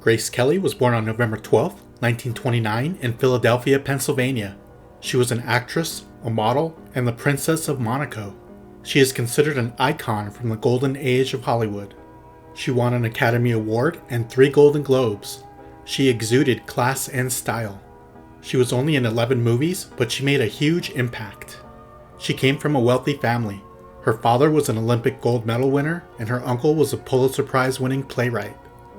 Grace Kelly was born on November 12, 1929 in Philadelphia, Pennsylvania. She was an actress, a model, and the Princess of Monaco. She is considered an icon from the golden age of Hollywood. She won an Academy Award and 3 Golden Globes. She exuded class and style. She was only in 11 movies, but she made a huge impact. She came from a wealthy family. Her father was an Olympic gold medal winner, and her uncle was a Pulitzer Prize-winning playwright.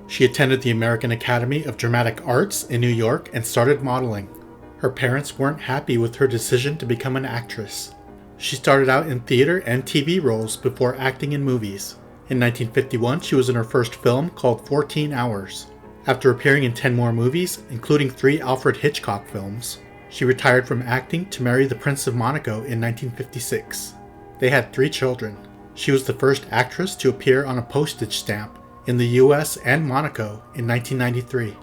She attended the American Academy of Dramatic Arts in New York and started modeling. Her parents weren't happy with her decision to become an actress. She started out in theater and TV roles before acting in movies. In 1951, she was in her first film called 14 Hours. After appearing in 10 more movies, including 3 Alfred Hitchcock films, she retired from acting to marry the Prince of Monaco in 1956. They had 3 children. She was the first actress to appear on a postage stamp in the US and Monaco in 1993.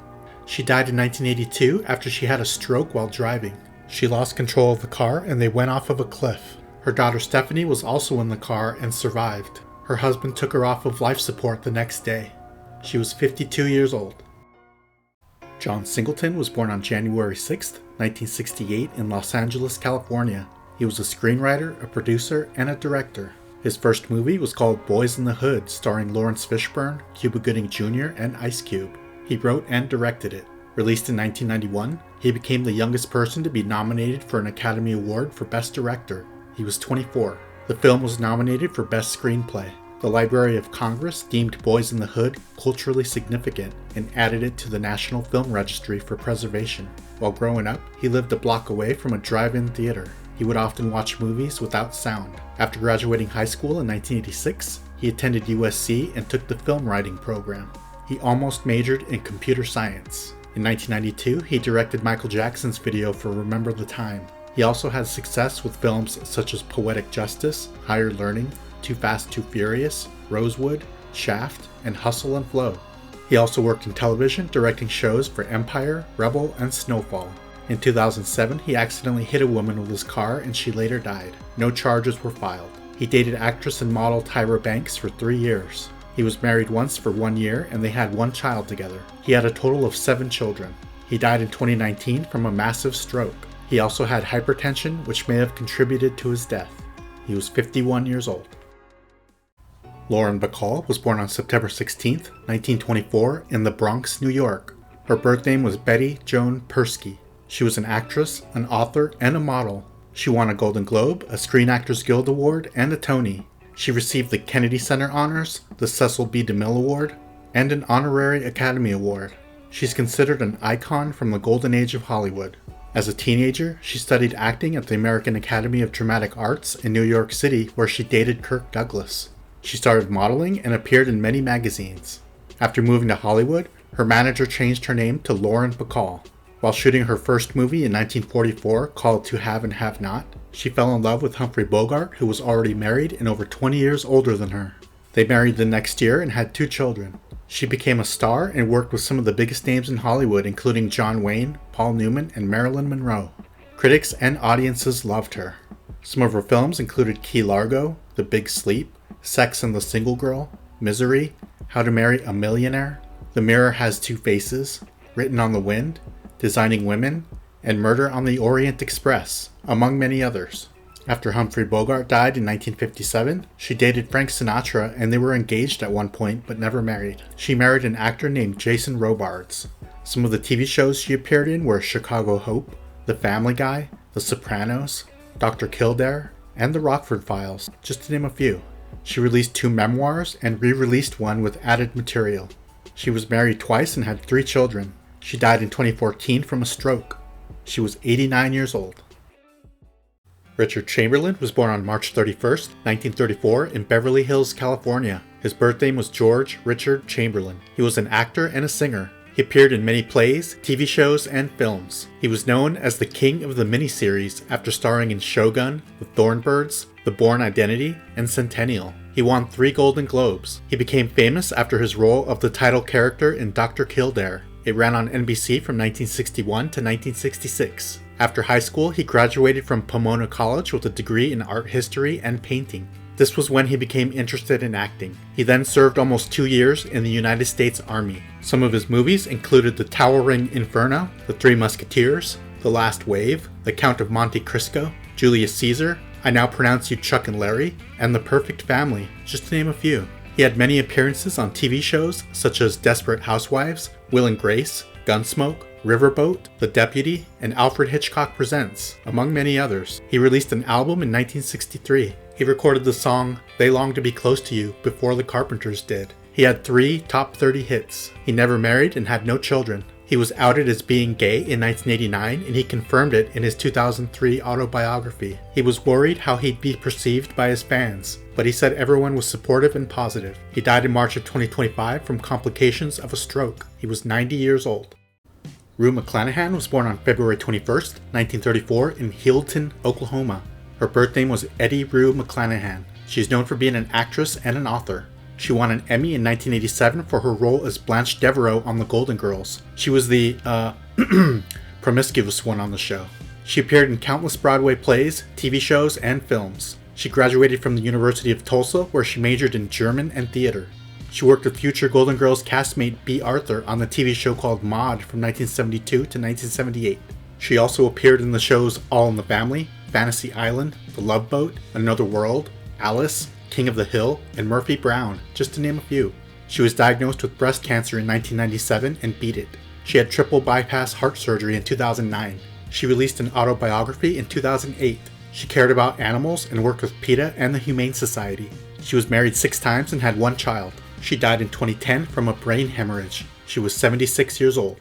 She died in 1982 after she had a stroke while driving. She lost control of the car and they went off of a cliff. Her daughter Stephanie was also in the car and survived. Her husband took her off of life support the next day. She was 52 years old. John Singleton was born on January 6, 1968 in Los Angeles, California. He was a screenwriter, a producer, and a director. His first movie was called Boys in the Hood, starring Lawrence Fishburne, Cuba Gooding Jr., and Ice Cube. He wrote and directed it. Released in 1991, he became the youngest person to be nominated for an Academy Award for Best Director. He was 24. The film was nominated for Best Screenplay. The Library of Congress deemed Boys in the Hood culturally significant and added it to the National Film Registry for preservation. While growing up, he lived a block away from a drive-in theater. He would often watch movies without sound. After graduating high school in 1986, he attended USC and took the film writing program. He almost majored in computer science. In 1992, he directed Michael Jackson's video for Remember the Time. He also had success with films such as Poetic Justice, Higher Learning, Too Fast, Too Furious, Rosewood, Shaft, and Hustle and Flow. He also worked in television, directing shows for Empire, Rebel, and Snowfall. In 2007, he accidentally hit a woman with his car and she later died. No charges were filed. He dated actress and model Tyra Banks for 3 years. He was married once for 1 year and they had 1 child together. He had a total of 7 children. He died in 2019 from a massive stroke. He also had hypertension, which may have contributed to his death. He was 51 years old. Lauren Bacall was born on September 16, 1924 in the Bronx, New York. Her birth name was Betty Joan Persky. She was an actress, an author, and a model. She won a Golden Globe, a Screen Actors Guild Award, and a Tony. She received the Kennedy Center Honors, the Cecil B. DeMille Award, and an Honorary Academy Award. She's considered an icon from the golden age of Hollywood. As a teenager, she studied acting at the American Academy of Dramatic Arts in New York City, where she dated Kirk Douglas. She started modeling and appeared in many magazines. After moving to Hollywood, her manager changed her name to Lauren Bacall. While shooting her first movie in 1944 called To Have and Have Not, she fell in love with Humphrey Bogart, who was already married and over 20 years older than her. They married the next year and had 2 children. She became a star and worked with some of the biggest names in Hollywood, including John Wayne, Paul Newman, and Marilyn Monroe. Critics and audiences loved her. Some of her films included Key Largo, The Big Sleep, Sex and the Single Girl, Misery, How to Marry a Millionaire, The Mirror Has Two Faces, Written on the Wind, Designing Women, and Murder on the Orient Express, among many others. After Humphrey Bogart died in 1957, she dated Frank Sinatra and they were engaged at one point but never married. She married an actor named Jason Robards. Some of the TV shows she appeared in were Chicago Hope, The Family Guy, The Sopranos, Dr. Kildare, and The Rockford Files, just to name a few. She released 2 memoirs and re-released one with added material. She was married twice and had 3 children. She died in 2014 from a stroke. She was 89 years old. Richard Chamberlain was born on March 31, 1934 in Beverly Hills, California. His birth name was George Richard Chamberlain. He was an actor and a singer. He appeared in many plays, TV shows, and films. He was known as the king of the miniseries after starring in Shogun, The Thornbirds, The Bourne Identity, and Centennial. He won 3 Golden Globes. He became famous after his role of the title character in Dr. Kildare. It ran on NBC from 1961 to 1966. After high school, he graduated from Pomona College with a degree in art history and painting. This was when he became interested in acting. He then served almost 2 years in the United States Army. Some of his movies included The Towering Inferno, The Three Musketeers, The Last Wave, The Count of Monte Cristo, Julius Caesar, I Now Pronounce You Chuck and Larry, and The Perfect Family, just to name a few. He had many appearances on TV shows such as Desperate Housewives, Will and Grace, Gunsmoke, Riverboat, The Deputy, and Alfred Hitchcock Presents, among many others. He released an album in 1963. He recorded the song They Long to Be Close to You before the Carpenters did. He had 3 top 30 hits. He never married and had no children. He was outed as being gay in 1989, and he confirmed it in his 2003 autobiography. He was worried how he'd be perceived by his fans, but he said everyone was supportive and positive. He died in March of 2025 from complications of a stroke. He was 90 years old. Rue McClanahan was born on February 21st, 1934 in Hildon, Oklahoma. Her birth name was Eddie Rue McClanahan. She is known for being an actress and an author. She won an Emmy in 1987 for her role as Blanche Devereaux on The Golden Girls. She was the, promiscuous one on the show. She appeared in countless Broadway plays, TV shows, and films. She graduated from the University of Tulsa, where she majored in German and theater. She worked with future Golden Girls castmate B. Arthur on the TV show called Maude from 1972 to 1978. She also appeared in the shows All in the Family, Fantasy Island, The Love Boat, Another World, Alice, King of the Hill, and Murphy Brown, just to name a few. She was diagnosed with breast cancer in 1997 and beat it. She had triple bypass heart surgery in 2009. She released an autobiography in 2008. She cared about animals and worked with PETA and the Humane Society. She was married 6 times and had 1 child. She died in 2010 from a brain hemorrhage. She was 76 years old.